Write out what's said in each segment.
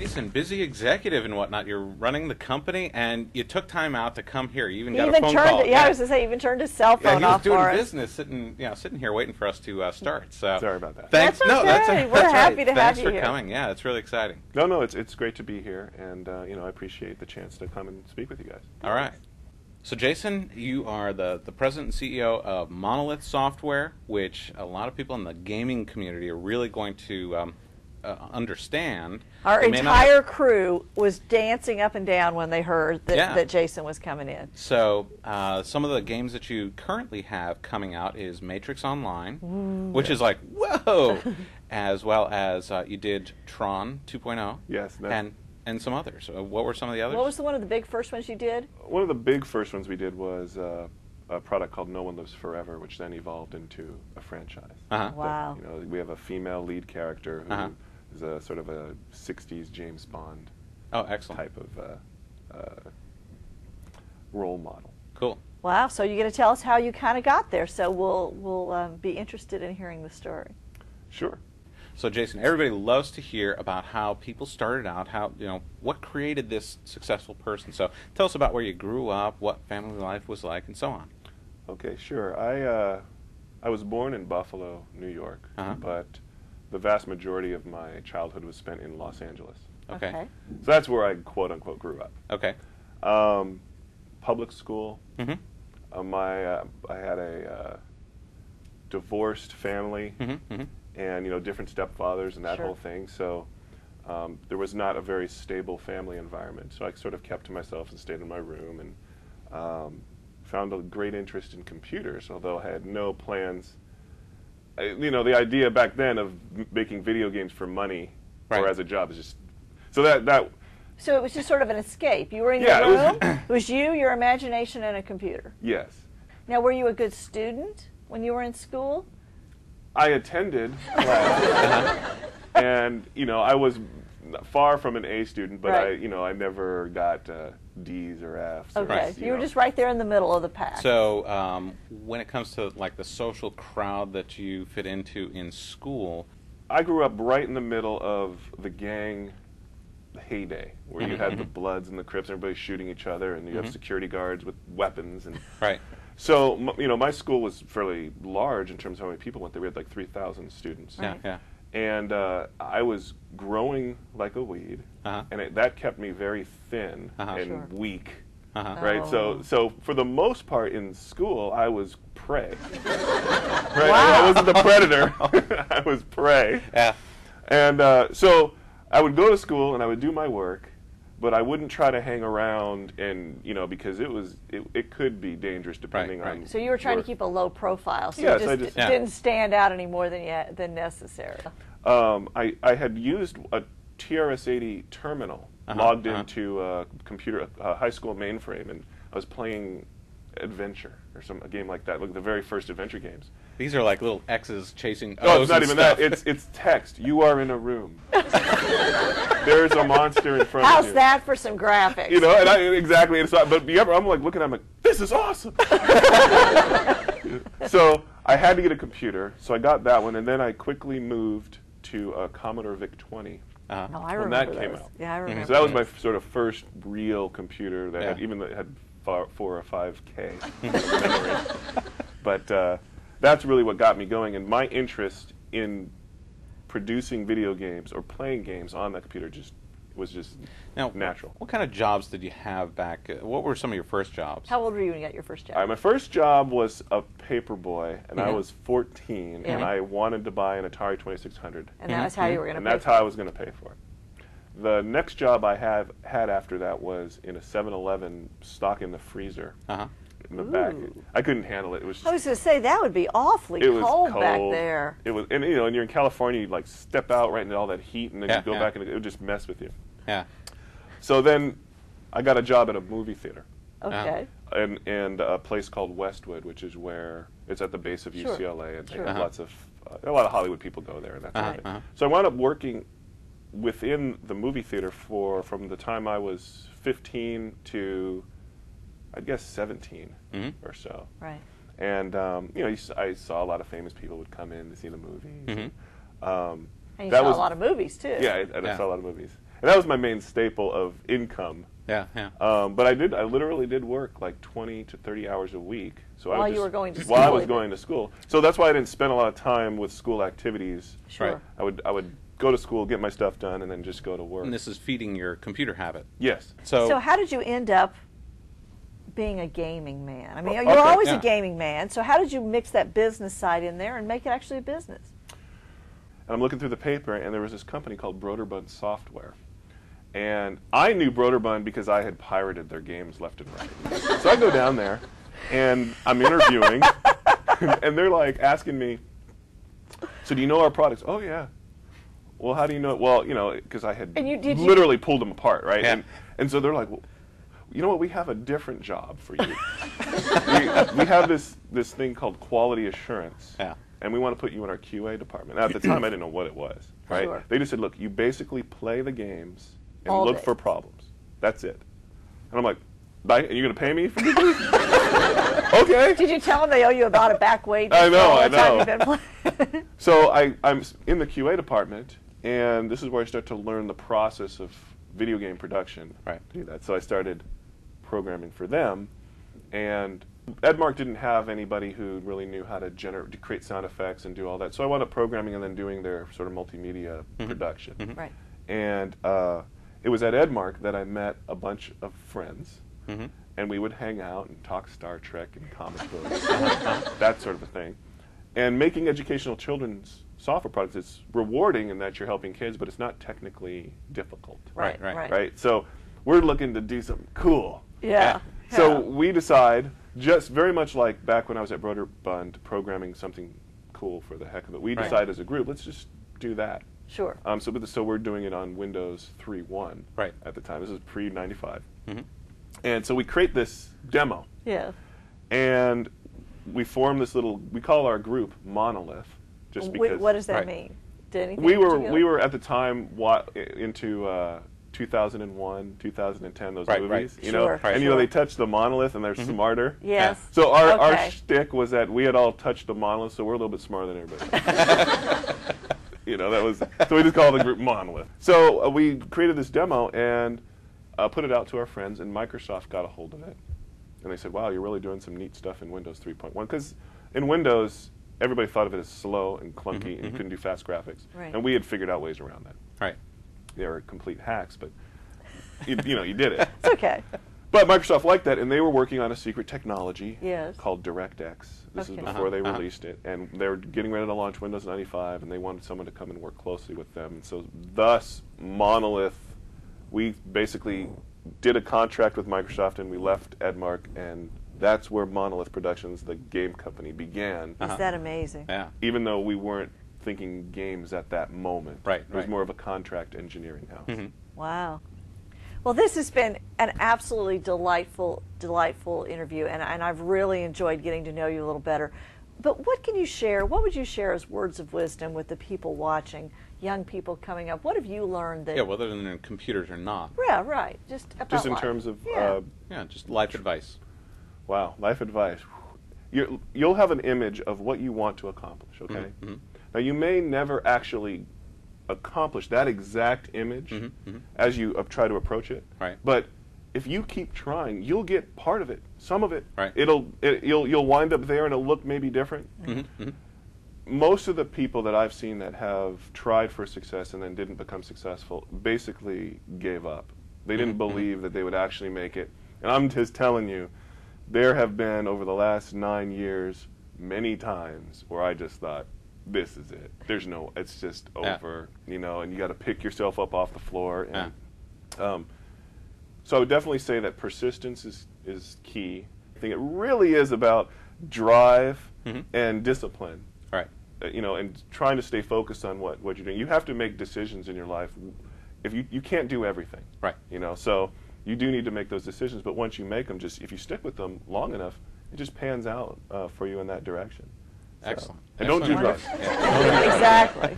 Jason, busy executive and whatnot. You're running the company, and you took time out to come here. You even He got even a phone turned call. it, yeah, I was going to say, even turned his cell phone he was off doing for us. business, sitting here waiting for us to start. So Sorry about that. Thanks. That's No, that's okay. We're that's happy right. to have Thanks you for here. coming. Yeah, it's really exciting. No, it's great to be here, and I appreciate the chance to come and speak with you guys. All right. So, Jason, you are the president and CEO of Monolith Software, which a lot of people in the gaming community are really going to understand. Our They may not entire crew was dancing up and down when they heard that, Yeah. that Jason was coming in. So, some of the games that you currently have coming out is Matrix Online, which is like, whoa! As well as you did Tron 2.0. Yes. And some others. What were some of the others? What was one of the big first ones you did? One of the big first ones we did was a product called No One Lives Forever, which then evolved into a franchise. Uh-huh. Wow. That, we have a female lead character who is a sort of a 60s James Bond excellent. type of role model. Cool. Wow, so you're going to tell us how you kind of got there, so we'll be interested in hearing the story. Sure. So, Jason, everybody loves to hear about how people started out, what created this successful person. So, tell us about where you grew up, what family life was like, and so on. Okay, sure. I was born in Buffalo, New York, Uh-huh. but the vast majority of my childhood was spent in Los Angeles. Okay. So that's where I quote unquote grew up. Okay. Public school. Mm-hmm. I had a divorced family. Mm-hmm. Mm-hmm. And different stepfathers and that Sure. whole thing. So there was not a very stable family environment. So I sort of kept to myself and stayed in my room, and found a great interest in computers, although I had no plans. The idea back then of making video games for money Right. or as a job is just so that. So it was just sort of an escape. You were in Yeah, your room. It was you, your imagination, and a computer. Yes, Now, were you a good student when you were in school? I attended class, and I was far from an A student, but Right. I never got D's or F's. Okay, Or, so you were just right there in the middle of the pack. So, when it comes to like the social crowd that you fit into in school, I grew up right in the middle of the gang heyday, where you had the Bloods and the Crips, everybody shooting each other, and you have security guards with weapons, and right? so my school was fairly large in terms of how many people went there. We had like 3,000 students, Yeah, yeah. and I was growing like a weed, and that kept me very thin and Sure. weak. Uh-huh. Right, Oh. so for the most part in school, I was prey. Right, Wow. I wasn't the predator. I was prey. Yeah. And so I would go to school and I would do my work, but I wouldn't try to hang around and because it could be dangerous depending Right. on. So you were trying to work. keep a low profile, so Yes, you I just, just- didn't stand out any more than necessary. I had used a TRS-80 terminal logged into a high school mainframe, and I was playing Adventure or a game like that, like the very first adventure games. These are like little X's chasing. Oh, O's it's not and even stuff. that. It's text. You are in a room. There's a monster in front of How's you. that for some graphics? And exactly. And so, I'm like looking at him like, this is awesome. So I had to get a computer, so I got that one, and then I quickly moved to a Commodore VIC-20. Oh, I when remember that came those. out. Yeah, I remember. So that was my sort of first real computer that Yeah. had 4 or 5K memory. But that's really what got me going, and my interest in producing video games or playing games on that computer was just Now, natural. What kind of jobs did you have back? What were some of your first jobs? How old were you when you got your first job? My first job was a paper boy, and I Mhm. was 14, Yeah. and I wanted to buy an Atari 2600. And that was how you were going to And pay that's for how I it. was going to pay for it. The next job I had after that was in a 7-Eleven stock in the freezer Uh-huh. in the back. Ooh. I couldn't handle it. It was just, I was going to say, that would be awfully it was cold cold back there. It was, and and you're in California, you like step out right into all that heat, and then Yeah, you go yeah. back and it would just mess with you. Yeah. So then I got a job at a movie theater. Okay. And a place called Westwood, which is where it's at the base of Sure. UCLA, and they Sure. have lots of a lot of Hollywood people go there and that sort of thing. Uh-huh. So I wound up working within the movie theater from the time I was 15 to I guess 17 Mhm. or so. Right. And I saw a lot of famous people would come in to see the movies. Mhm. And you That saw was- a lot of movies, too. Yeah, I Yeah. saw a lot of movies. And that was my main staple of income. Yeah, yeah. But I literally did work like 20 to 30 hours a week. So While I would you just, were going to while I school was even. going to school. So that's why I didn't spend a lot of time with school activities. Sure. Right. I would go to school, get my stuff done, and then just go to work. And this is feeding your computer habit. Yes. So how did you end up being a gaming man? I mean, Well, you're okay, always yeah. a gaming man. So how did you mix that business side in there and make it actually a business? And I'm looking through the paper, and there was this company called Broderbund Software. And I knew Broderbund because I had pirated their games left and right. So I go down there, and I'm interviewing, and they're like asking me, so do you know our products? Oh, yeah. Well, how do you know it? Well, you know, because I had And did you- literally pulled them apart, right? Yeah. And so they're like, well, you know what, we have a different job for you. we have this thing called quality assurance. Yeah. And we want to put you in our QA department. Now, at the time, I didn't know what it was, right? Sure. They just said, look, you basically play the games and All look day. for problems. That's it. And I'm like, and you're going to pay me for this? Okay. Did you tell them they owe you about a back wage? I know, all I the time know. you've been playing? So I'm in the QA department, and this is where I start to learn the process of video game production. Right. Do that. So I started programming for them, and Edmark didn't have anybody who really knew how to create sound effects and do all that. So I wound up programming and then doing their sort of multimedia production. Right. And it was at Edmark that I met a bunch of friends, Mm-hmm. and we would hang out and talk Star Trek and comic books, that sort of a thing. And making educational children's software products is rewarding in that you're helping kids, but it's not technically difficult. Right, right. Right? So we're looking to do something cool. Yeah. So Yeah. we decide, just very much like back when I was at Broderbund, programming something cool for the heck of it, we Right. decide as a group, let's just do that. Sure. So we're doing it on Windows 3.1 Right. at the time. This is pre-95. Mhm. And so we create this demo, Yeah. and we form this we call our group Monolith, just because. What does that Right. mean? Did anything we in were particular? we were at the time into 2001, 2010, those Right, right. movies, you Sure, know, and you know they touch the monolith and they're smarter. Yes. So our Okay. shtick was that we had all touched the monolith, so we're a little bit smarter than everybody. You know, so we just called the group Monolith. So we created this demo and put it out to our friends, and Microsoft got a hold of it, and they said, "Wow, you're really doing some neat stuff in Windows 3.1." Because in Windows, everybody thought of it as slow and clunky, and you couldn't do fast graphics, Right. and we had figured out ways around that. Right. They were complete hacks, but you know, you did it. It's okay. But Microsoft liked that, and they were working on a secret technology Yes. called DirectX. This is Okay. before they Uh-huh. released it, and they were getting ready to launch Windows 95, and they wanted someone to come and work closely with them. And so, thus, Monolith, we basically did a contract with Microsoft, and we left Edmark, and that's where Monolith Productions, the game company, began. Is that amazing? Yeah. Even though we weren't thinking games at that moment. Right, It was right. more of a contract engineering house. Mhm. Wow. Well, this has been an absolutely delightful interview, and I've really enjoyed getting to know you a little better. But what can you share? What would you share as words of wisdom with the people watching, young people coming up? What have you learned that? Yeah, whether they're in computers or not. Yeah, right. Just about Just in life. terms of Yeah. Yeah, just life advice. wow, life advice. You'll have an image of what you want to accomplish, okay? Mhm. Now, you may never actually accomplish that exact image Mhm, mhm. as you try to approach it. Right. But if you keep trying, you'll get part of it, some of it. Right. You'll wind up there and it'll look maybe different. Mhm, mhm. Most of the people that I've seen that have tried for success and then didn't become successful basically gave up. They didn't believe that they would actually make it. And I'm just telling you, there have been, over the last 9 years, many times where I just thought, this is it. It's just Yeah. over, you know, and you got to pick yourself up off the floor. Yeah. And, so I would definitely say that persistence is key. I think it really is about drive Mhm. and discipline. Right. You know, and trying to stay focused on what you're doing. You have to make decisions in your life. If you can't do everything, Right. you know, so you do need to make those decisions. But once you make them, if you stick with them long enough, it just pans out for you in that direction. So- Excellent. And don't do Excellent. drugs. Yeah. Exactly.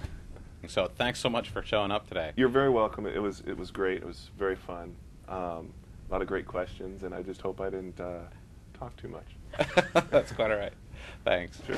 So thanks so much for showing up today. You're very welcome. It was great. It was very fun. A lot of great questions, and I just hope I didn't talk too much. That's quite all right. Thanks. Sure.